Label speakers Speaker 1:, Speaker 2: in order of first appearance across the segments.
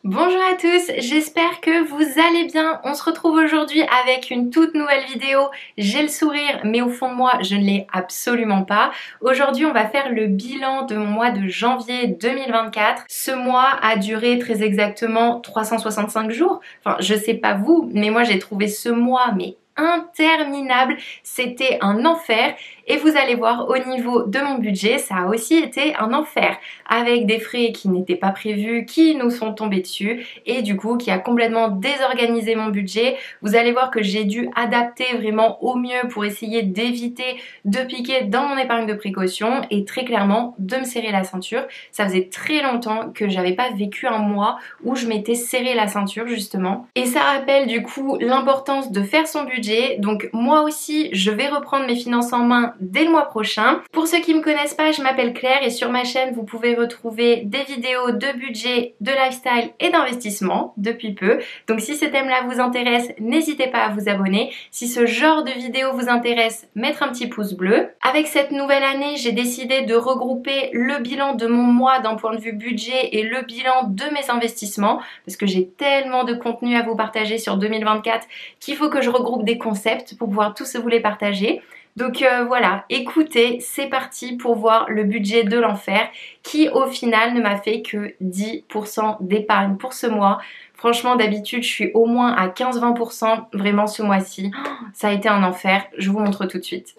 Speaker 1: Bonjour à tous, j'espère que vous allez bien. On se retrouve aujourd'hui avec une toute nouvelle vidéo. J'ai le sourire, mais au fond de moi, je ne l'ai absolument pas. Aujourd'hui, on va faire le bilan de mon mois de janvier 2024. Ce mois a duré très exactement 365 jours. Enfin, je sais pas vous, mais moi j'ai trouvé ce mois interminable, c'était un enfer et vous allez voir au niveau de mon budget ça a aussi été un enfer avec des frais qui n'étaient pas prévus, qui nous sont tombés dessus et du coup qui a complètement désorganisé mon budget. Vous allez voir que j'ai dû adapter vraiment au mieux pour essayer d'éviter de piquer dans mon épargne de précaution et très clairement de me serrer la ceinture. Ça faisait très longtemps que j'avais pas vécu un mois où je m'étais serré la ceinture justement et ça rappelle du coup l'importance de faire son budget. Donc moi aussi je vais reprendre mes finances en main dès le mois prochain. Pour ceux qui me connaissent pas, je m'appelle Claire et sur ma chaîne vous pouvez retrouver des vidéos de budget, de lifestyle et d'investissement depuis peu. Donc si ce thème là vous intéresse, n'hésitez pas à vous abonner. Si ce genre de vidéo vous intéresse, mettre un petit pouce bleu. Avec cette nouvelle année, j'ai décidé de regrouper le bilan de mon mois d'un point de vue budget et le bilan de mes investissements parce que j'ai tellement de contenu à vous partager sur 2024 qu'il faut que je regroupe des concepts pour pouvoir tous vous les partager. Donc voilà, écoutez, c'est parti pour voir le budget de l'enfer qui au final ne m'a fait que 10% d'épargne pour ce mois. Franchement d'habitude je suis au moins à 15-20%, vraiment ce mois-ci, ça a été un enfer, je vous montre tout de suite.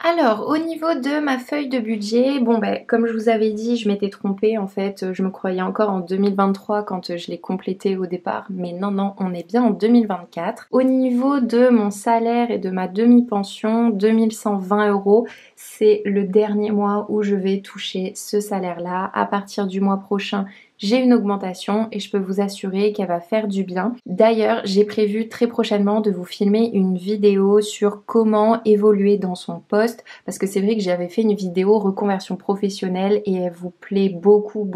Speaker 1: Alors, au niveau de ma feuille de budget, comme je vous avais dit, je m'étais trompée en fait, je me croyais encore en 2023 quand je l'ai complété au départ, mais non, on est bien en 2024. Au niveau de mon salaire et de ma demi-pension, 2120 €, c'est le dernier mois où je vais toucher ce salaire-là. À partir du mois prochain, j'ai une augmentation et je peux vous assurer qu'elle va faire du bien. D'ailleurs, j'ai prévu très prochainement de vous filmer une vidéo sur comment évoluer dans son poste parce que c'est vrai que j'avais fait une vidéo reconversion professionnelle et elle vous plaît beaucoup.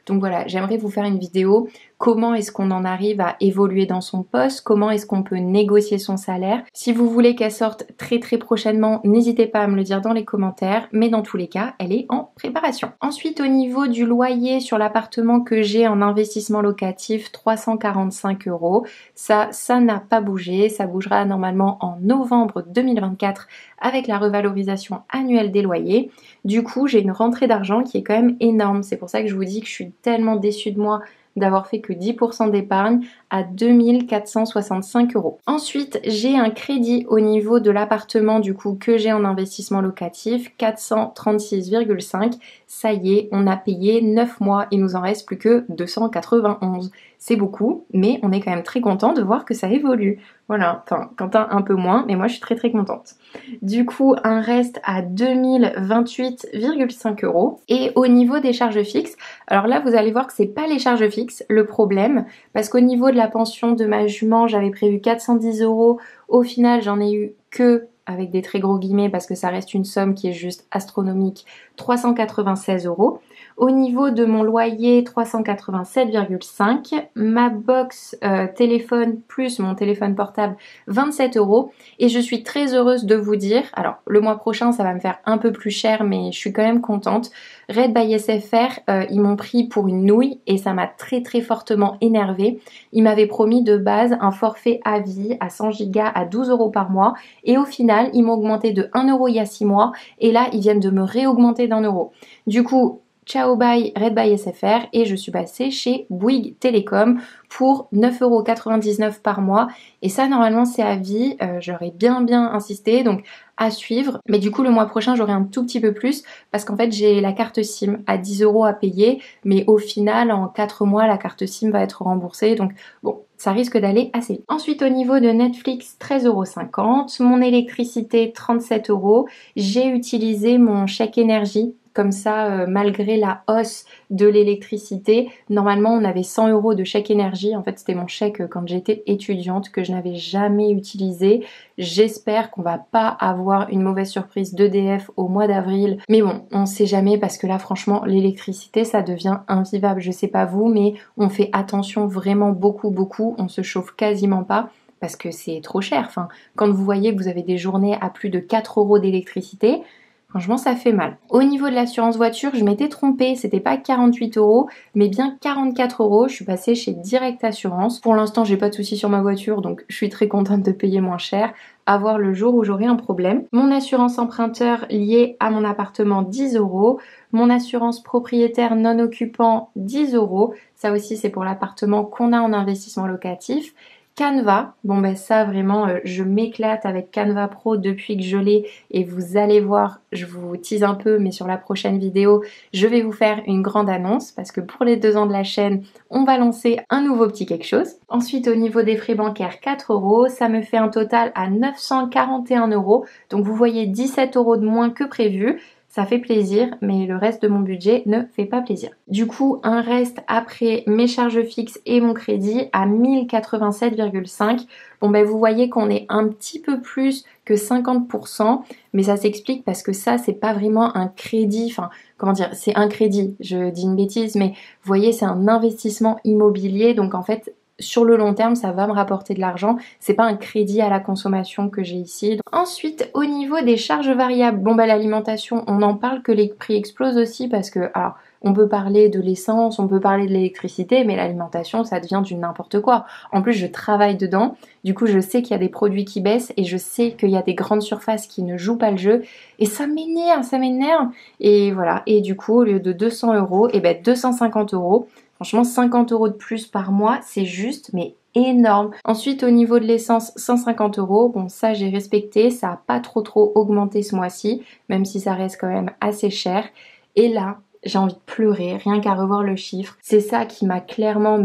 Speaker 1: Donc voilà, j'aimerais vous faire une vidéo. Comment est-ce qu'on en arrive à évoluer dans son poste? Comment est-ce qu'on peut négocier son salaire? Si vous voulez qu'elle sorte très prochainement, n'hésitez pas à me le dire dans les commentaires, mais dans tous les cas, elle est en préparation. Ensuite, au niveau du loyer sur l'appartement que j'ai en investissement locatif, 345 €. Ça n'a pas bougé, ça bougera normalement en novembre 2024 avec la revalorisation annuelle des loyers. Du coup, j'ai une rentrée d'argent qui est quand même énorme. C'est pour ça que je vous dis que je suis tellement déçue de moi d'avoir fait que 10% d'épargne à 2465 €. Ensuite, j'ai un crédit au niveau de l'appartement du coup que j'ai en investissement locatif, 436,5. Ça y est, on a payé 9 mois, il nous en reste plus que 291. C'est beaucoup, mais on est quand même très content de voir que ça évolue. Voilà, enfin Quentin un peu moins, mais moi je suis très contente. Du coup, un reste à 2028,5 €. Et au niveau des charges fixes, alors là vous allez voir que c'est pas les charges fixes le problème, parce qu'au niveau de la pension de ma jument, j'avais prévu 410 €. Au final, j'en ai eu que, avec des très gros guillemets parce que ça reste une somme qui est juste astronomique, 396 €. Au niveau de mon loyer, 387,5. Ma box téléphone plus mon téléphone portable, 27 €. Et je suis très heureuse de vous dire, alors le mois prochain ça va me faire un peu plus cher mais je suis quand même contente. Red by SFR, ils m'ont pris pour une nouille et ça m'a très fortement énervée. Ils m'avaient promis de base un forfait à vie à 100 Go à 12 € par mois et au final ils m'ont augmenté de 1 € il y a 6 mois et là ils viennent de me réaugmenter d'1 €. Du coup, ciao bye Red by SFR et je suis passée chez Bouygues Télécom pour 9,99 € par mois et ça normalement c'est à vie, j'aurais bien insisté donc à suivre, mais du coup le mois prochain j'aurai un tout petit peu plus parce qu'en fait j'ai la carte SIM à 10 € à payer mais au final en 4 mois la carte SIM va être remboursée donc bon ça risque d'aller assez vite. Ensuite au niveau de Netflix 13,50 €, mon électricité 37 €, j'ai utilisé mon chèque énergie. Comme ça, malgré la hausse de l'électricité, normalement on avait 100 € de chèque énergie. En fait c'était mon chèque quand j'étais étudiante que je n'avais jamais utilisé. J'espère qu'on va pas avoir une mauvaise surprise d'EDF au mois d'avril. Mais bon, on sait jamais parce que là franchement l'électricité ça devient invivable. Je sais pas vous mais on fait attention vraiment beaucoup. On se chauffe quasiment pas parce que c'est trop cher. Enfin, quand vous voyez que vous avez des journées à plus de 4 € d'électricité, Franchement, ça fait mal. Au niveau de l'assurance voiture, je m'étais trompée. C'était pas 48 € mais bien 44 €. Je suis passée chez Direct Assurance. Pour l'instant, j'ai pas de soucis sur ma voiture, donc je suis très contente de payer moins cher. À voir le jour où j'aurai un problème. Mon assurance emprunteur liée à mon appartement, 10 €. Mon assurance propriétaire non occupant, 10 €. Ça aussi, c'est pour l'appartement qu'on a en investissement locatif. Canva, bon ben ça vraiment je m'éclate avec Canva Pro depuis que je l'ai et vous allez voir, je vous tease un peu mais sur la prochaine vidéo je vais vous faire une grande annonce parce que pour les 2 ans de la chaîne on va lancer un nouveau petit quelque chose. Ensuite au niveau des frais bancaires 4 €, ça me fait un total à 941 €, donc vous voyez 17 € de moins que prévu. Ça fait plaisir, mais le reste de mon budget ne fait pas plaisir. Du coup, un reste après mes charges fixes et mon crédit à 1087,5. Bon ben vous voyez qu'on est un petit peu plus que 50%, mais ça s'explique parce que ça c'est pas vraiment un crédit, enfin comment dire, c'est un crédit, je dis une bêtise, mais vous voyez c'est un investissement immobilier, donc en fait sur le long terme, ça va me rapporter de l'argent. C'est pas un crédit à la consommation que j'ai ici. Ensuite, au niveau des charges variables, bon bah l'alimentation, on en parle que les prix explosent aussi parce que, alors, on peut parler de l'essence, on peut parler de l'électricité, mais l'alimentation, ça devient du n'importe quoi. En plus, je travaille dedans. Du coup, je sais qu'il y a des produits qui baissent et je sais qu'il y a des grandes surfaces qui ne jouent pas le jeu. Et ça m'énerve, ça m'énerve. Et voilà. Et du coup, au lieu de 200 €, et ben 250 €. Franchement, 50 € de plus par mois, c'est juste, mais énorme. Ensuite, au niveau de l'essence, 150 €. Bon, ça, j'ai respecté. Ça n'a pas trop augmenté ce mois-ci, même si ça reste quand même assez cher. Et là, j'ai envie de pleurer, rien qu'à revoir le chiffre. C'est ça qui m'a clairement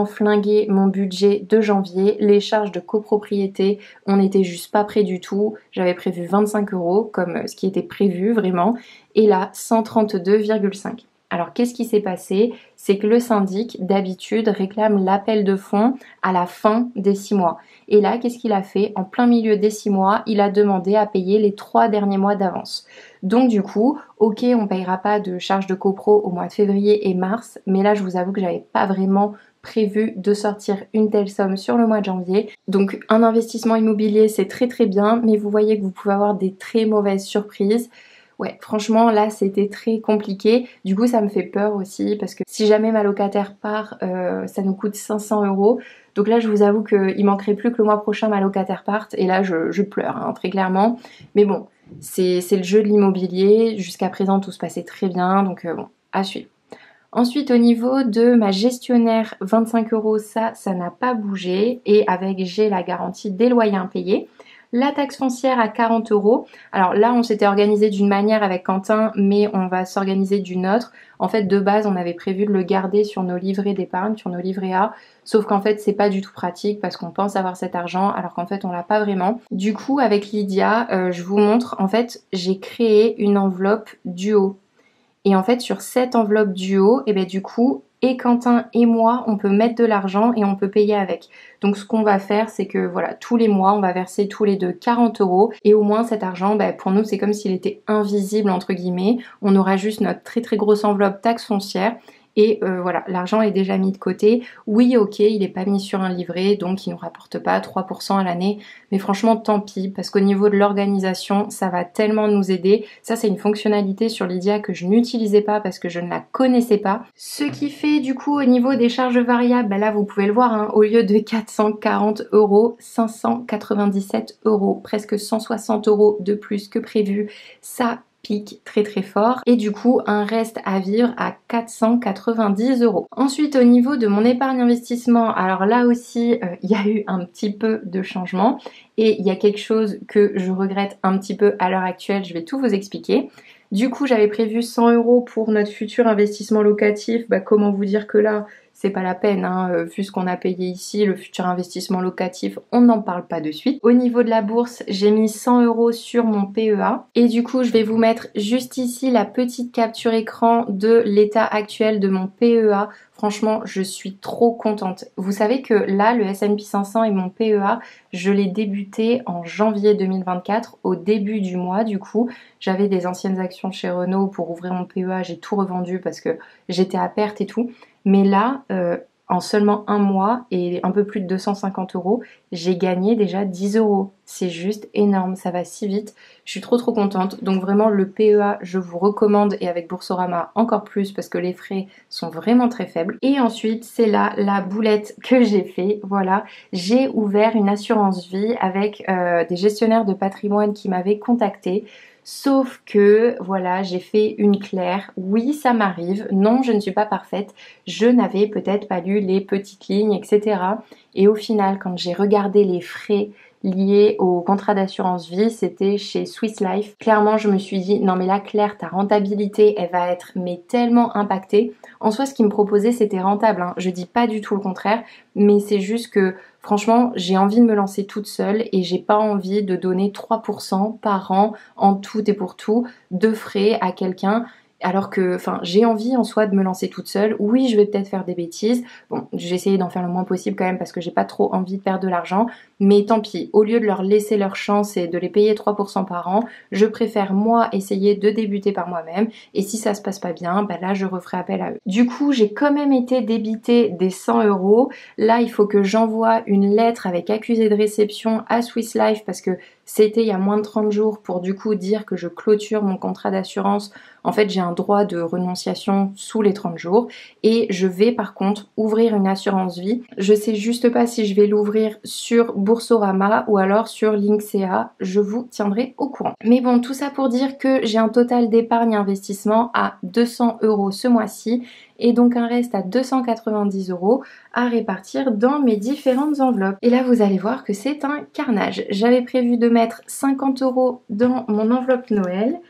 Speaker 1: flingué mon budget de janvier. Les charges de copropriété, on n'était juste pas près du tout. J'avais prévu 25 € comme ce qui était prévu vraiment. Et là, 132,5 €. Alors qu'est-ce qui s'est passé? C'est que le syndic d'habitude réclame l'appel de fonds à la fin des 6 mois. Et là, qu'est-ce qu'il a fait? En plein milieu des 6 mois, il a demandé à payer les 3 derniers mois d'avance. Donc du coup, ok, on ne payera pas de charges de copro au mois de février et mars, mais là je vous avoue que j'avais pas vraiment prévu de sortir une telle somme sur le mois de janvier. Donc un investissement immobilier c'est très bien, mais vous voyez que vous pouvez avoir des très mauvaises surprises. Ouais, franchement, là, c'était très compliqué. Du coup, ça me fait peur aussi parce que si jamais ma locataire part, ça nous coûte 500 €. Donc là, je vous avoue qu'il manquerait plus que le mois prochain ma locataire parte. Et là, je pleure, hein, très clairement. Mais bon, c'est le jeu de l'immobilier. Jusqu'à présent, tout se passait très bien. Donc bon, à suivre. Ensuite, au niveau de ma gestionnaire, 25 €, ça n'a pas bougé. Et avec, j'ai la garantie des loyers impayés. La taxe foncière à 40 €. Alors là, on s'était organisé d'une manière avec Quentin, mais on va s'organiser d'une autre. En fait, de base, on avait prévu de le garder sur nos livrets d'épargne, sur nos livrets A. Sauf qu'en fait, c'est pas du tout pratique parce qu'on pense avoir cet argent alors qu'en fait, on l'a pas vraiment. Du coup, avec Lydia, je vous montre, en fait, j'ai créé une enveloppe duo. Et en fait, sur cette enveloppe duo, et ben du coup, et Quentin et moi, on peut mettre de l'argent et on peut payer avec. Donc ce qu'on va faire, c'est que voilà, tous les mois, on va verser tous les deux 40 € et au moins cet argent, ben, pour nous, c'est comme s'il était invisible entre guillemets. On aura juste notre très grosse enveloppe taxe foncière. Et voilà, l'argent est déjà mis de côté. Oui, ok, il n'est pas mis sur un livret, donc il ne nous rapporte pas 3% à l'année. Mais franchement, tant pis, parce qu'au niveau de l'organisation, ça va tellement nous aider. Ça, c'est une fonctionnalité sur Lydia que je n'utilisais pas parce que je ne la connaissais pas. Ce qui fait du coup au niveau des charges variables, ben là vous pouvez le voir, hein, au lieu de 440 €, 597 €, presque 160 € de plus que prévu. Ça pique très fort et du coup un reste à vivre à 490 €. Ensuite au niveau de mon épargne investissement, alors là aussi il y a eu un petit peu de changement et il y a quelque chose que je regrette un petit peu à l'heure actuelle, je vais tout vous expliquer. Du coup j'avais prévu 100 € pour notre futur investissement locatif, bah, comment vous dire que là c'est pas la peine, hein, vu ce qu'on a payé ici, le futur investissement locatif, on n'en parle pas de suite. Au niveau de la bourse, j'ai mis 100 € sur mon PEA. Et du coup, je vais vous mettre juste ici la petite capture écran de l'état actuel de mon PEA. Franchement, je suis trop contente. Vous savez que là, le S&P 500 et mon PEA, je l'ai débuté en janvier 2024, au début du mois. Du coup, j'avais des anciennes actions chez Renault pour ouvrir mon PEA. J'ai tout revendu parce que j'étais à perte et tout. Mais là, en seulement un mois et un peu plus de 250 euros, j'ai gagné déjà 10 euros. C'est juste énorme, ça va si vite. Je suis trop contente. Donc vraiment le PEA, je vous recommande, et avec Boursorama encore plus parce que les frais sont vraiment très faibles. Et ensuite, c'est là la boulette que j'ai fait. Voilà, j'ai ouvert une assurance vie avec des gestionnaires de patrimoine qui m'avaient contacté. Sauf que, voilà, j'ai fait une claire. Oui, ça m'arrive. Non, je ne suis pas parfaite. Je n'avais peut-être pas lu les petites lignes, etc. Et au final, quand j'ai regardé les frais liés au contrat d'assurance vie, c'était chez Swiss Life. Clairement, je me suis dit, non mais là, Claire, ta rentabilité, elle va être mais tellement impactée. En soi, ce qu'ils me proposaient, c'était rentable, hein. Je dis pas du tout le contraire, mais c'est juste que franchement, j'ai envie de me lancer toute seule et j'ai pas envie de donner 3% par an en tout et pour tout de frais à quelqu'un. Alors que, enfin, j'ai envie en soi de me lancer toute seule. Oui, je vais peut-être faire des bêtises. Bon, j'ai essayé d'en faire le moins possible quand même parce que j'ai pas trop envie de perdre de l'argent. Mais tant pis, au lieu de leur laisser leur chance et de les payer 3% par an, je préfère moi essayer de débuter par moi-même. Et si ça se passe pas bien, bah là je referai appel à eux. Du coup, j'ai quand même été débitée des 100 euros. Là, il faut que j'envoie une lettre avec accusé de réception à Swiss Life parce que c'était il y a moins de 30 jours pour du coup dire que je clôture mon contrat d'assurance. En fait, j'ai un droit de renonciation sous les 30 jours et je vais par contre ouvrir une assurance vie. Je sais juste pas si je vais l'ouvrir sur Boursorama ou alors sur Linksea. Je vous tiendrai au courant. Mais bon, tout ça pour dire que j'ai un total d'épargne investissement à 200 euros ce mois-ci et donc un reste à 290 euros à répartir dans mes différentes enveloppes. Et là, vous allez voir que c'est un carnage. J'avais prévu de mettre 50 euros dans mon enveloppe Noël.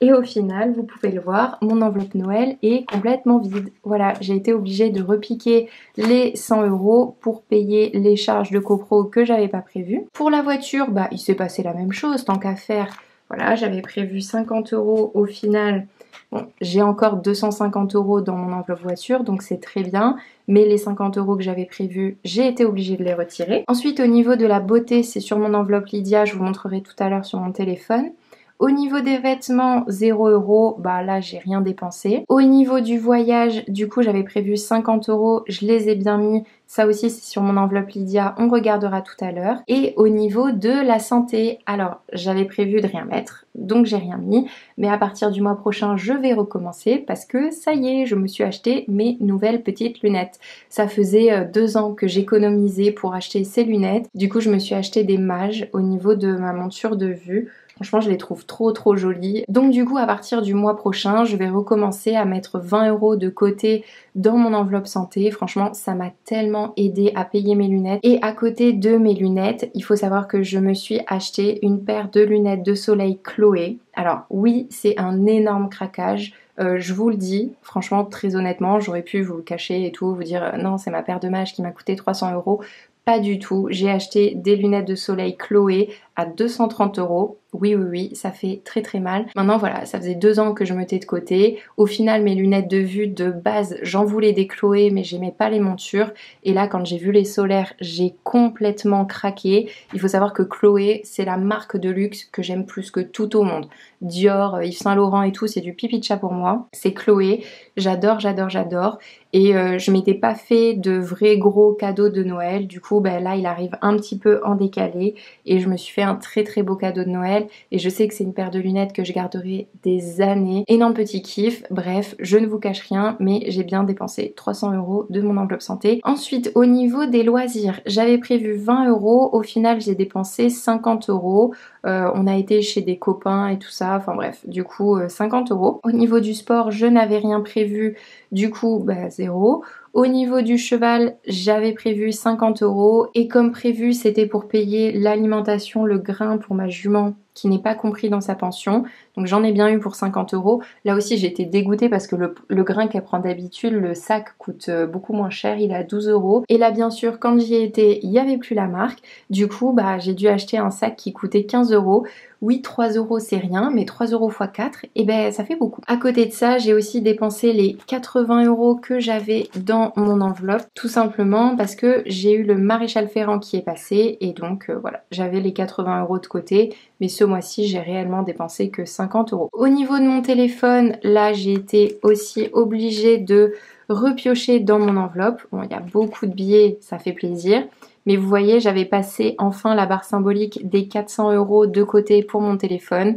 Speaker 1: Et au final, vous pouvez le voir, mon enveloppe Noël est complètement vide. Voilà, j'ai été obligée de repiquer les 100 euros pour payer les charges de copro que j'avais pas prévues. Pour la voiture, bah il s'est passé la même chose, tant qu'à faire. Voilà, j'avais prévu 50 euros au final. Bon, j'ai encore 250 euros dans mon enveloppe voiture, donc c'est très bien. Mais les 50 euros que j'avais prévus, j'ai été obligée de les retirer. Ensuite, au niveau de la beauté, c'est sur mon enveloppe Lydia, je vous montrerai tout à l'heure sur mon téléphone. Au niveau des vêtements, 0 euros, bah là j'ai rien dépensé. Au niveau du voyage, du coup j'avais prévu 50 euros, je les ai bien mis. Ça aussi c'est sur mon enveloppe Lydia, on regardera tout à l'heure. Et au niveau de la santé, alors j'avais prévu de rien mettre, donc j'ai rien mis. Mais à partir du mois prochain, je vais recommencer parce que ça y est, je me suis acheté mes nouvelles petites lunettes. Ça faisait 2 ans que j'économisais pour acheter ces lunettes. Du coup je me suis acheté des Mage au niveau de ma monture de vue. Franchement, je les trouve trop jolies. Donc du coup, à partir du mois prochain, je vais recommencer à mettre 20 euros de côté dans mon enveloppe santé. Franchement, ça m'a tellement aidé à payer mes lunettes. Et à côté de mes lunettes, il faut savoir que je me suis acheté une paire de lunettes de soleil Chloé. Alors oui, c'est un énorme craquage. Je vous le dis, franchement, très honnêtement, j'aurais pu vous le cacher et tout, vous dire non, c'est ma paire de Mage qui m'a coûté 300 euros. Pas du tout, j'ai acheté des lunettes de soleil Chloé à 230 euros. Oui, ça fait très mal. Maintenant voilà, ça faisait 2 ans que je mettais de côté. Au final, mes lunettes de vue de base, j'en voulais des Chloé, mais j'aimais pas les montures. Et là, quand j'ai vu les solaires, j'ai complètement craqué. Il faut savoir que Chloé, c'est la marque de luxe que j'aime plus que tout au monde. Dior, Yves Saint Laurent et tout, c'est du pipi de chat pour moi. C'est Chloé, j'adore. Et je m'étais pas fait de vrais gros cadeaux de Noël. Du coup, ben là, il arrive un petit peu en décalé. Et je me suis fait un très beau cadeau de Noël. Et je sais que c'est une paire de lunettes que je garderai des années. Énorme petit kiff. Bref, je ne vous cache rien, mais j'ai bien dépensé 300 euros de mon enveloppe santé. Ensuite, au niveau des loisirs, j'avais prévu 20 euros. Au final, j'ai dépensé 50 euros. On a été chez des copains et tout ça. Enfin bref, du coup, 50 euros. Au niveau du sport, je n'avais rien prévu. Du coup, bah, 0. Au niveau du cheval, j'avais prévu 50 euros et comme prévu, c'était pour payer l'alimentation, le grain pour ma jument qui n'est pas compris dans sa pension. Donc j'en ai bien eu pour 50 euros. Là aussi, j'ai été dégoûtée parce que le grain qu'elle prend d'habitude, le sac coûte beaucoup moins cher, il est à 12 euros. Et là, bien sûr, quand j'y étais, il n'y avait plus la marque. Du coup, bah, j'ai dû acheter un sac qui coûtait 15 euros. Oui, 3 euros c'est rien, mais 3 euros x 4, et ben ça fait beaucoup. À côté de ça, j'ai aussi dépensé les 80 euros que j'avais dans mon enveloppe, tout simplement parce que j'ai eu le Maréchal Ferrand qui est passé, et donc voilà, j'avais les 80 euros de côté, mais ce mois-ci, j'ai réellement dépensé que 50 euros. Au niveau de mon téléphone, là, j'ai été aussi obligée de repioché dans mon enveloppe. Bon, il y a beaucoup de billets, ça fait plaisir. Mais vous voyez, j'avais passé enfin la barre symbolique des 400 € de côté pour mon téléphone.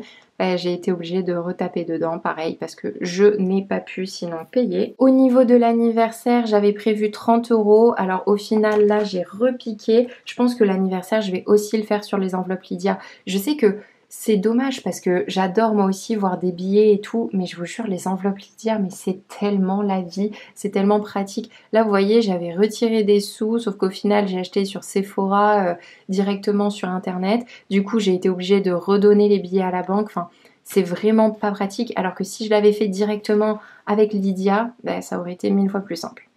Speaker 1: J'ai été obligée de retaper dedans, pareil, parce que je n'ai pas pu sinon payer. Au niveau de l'anniversaire, j'avais prévu 30 €. Alors au final, là, j'ai repiqué. Je pense que l'anniversaire, je vais aussi le faire sur les enveloppes Lydia. Je sais que c'est dommage parce que j'adore moi aussi voir des billets et tout, mais je vous jure, les enveloppes Lydia, mais c'est tellement la vie, c'est tellement pratique. Là, vous voyez, j'avais retiré des sous, sauf qu'au final, j'ai acheté sur Sephora directement sur internet. Du coup, j'ai été obligée de redonner les billets à la banque. Enfin, c'est vraiment pas pratique. Alors que si je l'avais fait directement avec Lydia, ça aurait été 1000 fois plus simple.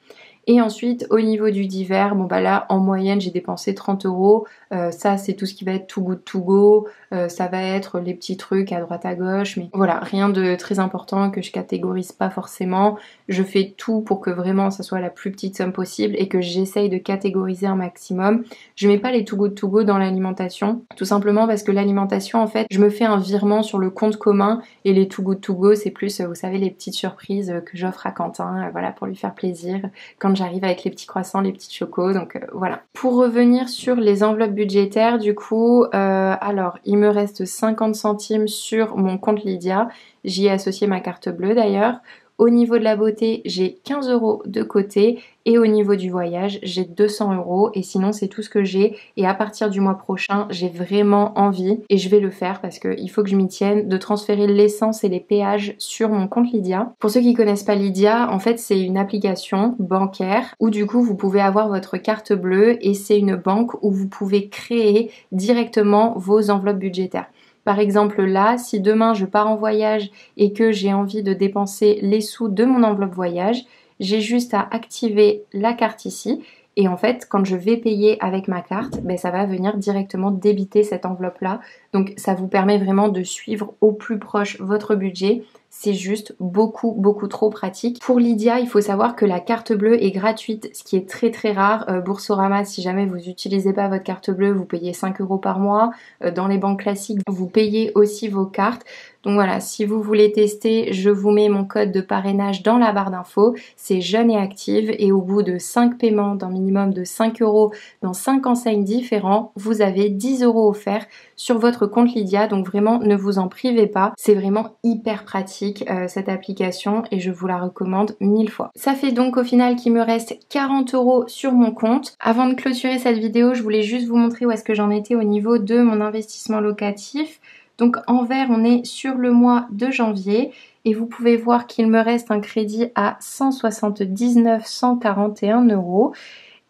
Speaker 1: Et ensuite, au niveau du divers, bon bah là, en moyenne, j'ai dépensé 30 €. Ça, c'est tout ce qui va être Too Good To Go. Ça va être les petits trucs à droite à gauche. Mais voilà, rien de très important que je catégorise pas forcément. Je fais tout pour que vraiment ça soit la plus petite somme possible et que j'essaye de catégoriser un maximum. Je mets pas les Too Good To Go dans l'alimentation. Tout simplement parce que l'alimentation, en fait, je me fais un virement sur le compte commun. Et les Too Good To Go, c'est plus, vous savez, les petites surprises que j'offre à Quentin. Voilà, pour lui faire plaisir. Quand j'arrive avec les petits croissants, les petits chocos, donc voilà. Pour revenir sur les enveloppes budgétaires, du coup, alors il me reste 50 centimes sur mon compte Lydia. J'y ai associé ma carte bleue d'ailleurs. Au niveau de la beauté, j'ai 15 € de côté et au niveau du voyage, j'ai 200 € et sinon c'est tout ce que j'ai. Et à partir du mois prochain, j'ai vraiment envie, et je vais le faire parce qu'il faut que je m'y tienne, de transférer l'essence et les péages sur mon compte Lydia. Pour ceux qui connaissent pas Lydia, en fait c'est une application bancaire où du coup vous pouvez avoir votre carte bleue et c'est une banque où vous pouvez créer directement vos enveloppes budgétaires. Par exemple là, si demain je pars en voyage et que j'ai envie de dépenser les sous de mon enveloppe voyage, j'ai juste à activer la carte ici. Et en fait, quand je vais payer avec ma carte, ça va venir directement débiter cette enveloppe-là. Donc ça vous permet vraiment de suivre au plus proche votre budget. C'est juste beaucoup trop pratique. Pour Lydia, il faut savoir que la carte bleue est gratuite, ce qui est très rare. Boursorama, si jamais vous n'utilisez pas votre carte bleue, vous payez 5 € par mois. Dans les banques classiques, vous payez aussi vos cartes. Donc voilà, si vous voulez tester, je vous mets mon code de parrainage dans la barre d'infos. C'est jeune et active et au bout de 5 paiements d'un minimum de 5 € dans 5 enseignes différents, vous avez 10 € offerts sur votre compte Lydia. Donc vraiment, ne vous en privez pas. C'est vraiment hyper pratique cette application et je vous la recommande 1000 fois. Ça fait donc au final qu'il me reste 40 € sur mon compte. Avant de clôturer cette vidéo, je voulais juste vous montrer où est-ce que j'en étais au niveau de mon investissement locatif. Donc en vert, on est sur le mois de janvier et vous pouvez voir qu'il me reste un crédit à 179 141 €.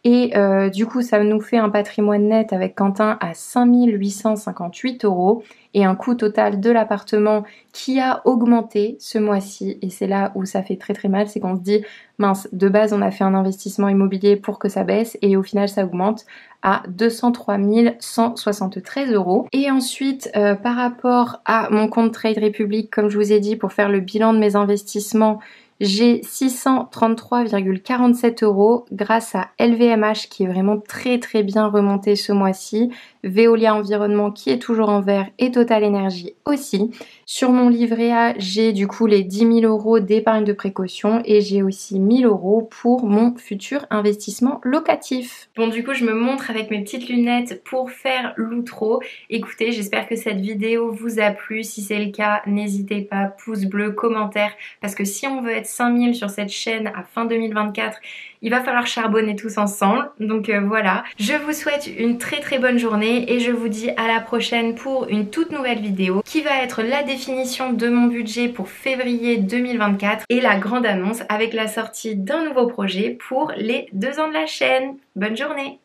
Speaker 1: Et du coup, ça nous fait un patrimoine net avec Quentin à 5858 € et un coût total de l'appartement qui a augmenté ce mois-ci. Et c'est là où ça fait très mal, c'est qu'on se dit, mince, de base on a fait un investissement immobilier pour que ça baisse et au final ça augmente à 203 173 €. Et ensuite, par rapport à mon compte Trade Republic, comme je vous ai dit, pour faire le bilan de mes investissements, j'ai 633,47 € grâce à LVMH qui est vraiment très bien remonté ce mois-ci, Veolia Environnement qui est toujours en vert et Total Energy aussi. Sur mon livret A, j'ai du coup les 10 000 € d'épargne de précaution et j'ai aussi 1000 € pour mon futur investissement locatif. Bon, du coup, je me montre avec mes petites lunettes pour faire l'outro. Écoutez, j'espère que cette vidéo vous a plu. Si c'est le cas, n'hésitez pas, pouce bleu, commentaire, parce que si on veut être 5000 sur cette chaîne à fin 2024, il va falloir charbonner tous ensemble. Donc voilà, je vous souhaite une très bonne journée et je vous dis à la prochaine pour une toute nouvelle vidéo qui va être la définition de mon budget pour février 2024 et la grande annonce avec la sortie d'un nouveau projet pour les 2 ans de la chaîne. Bonne journée!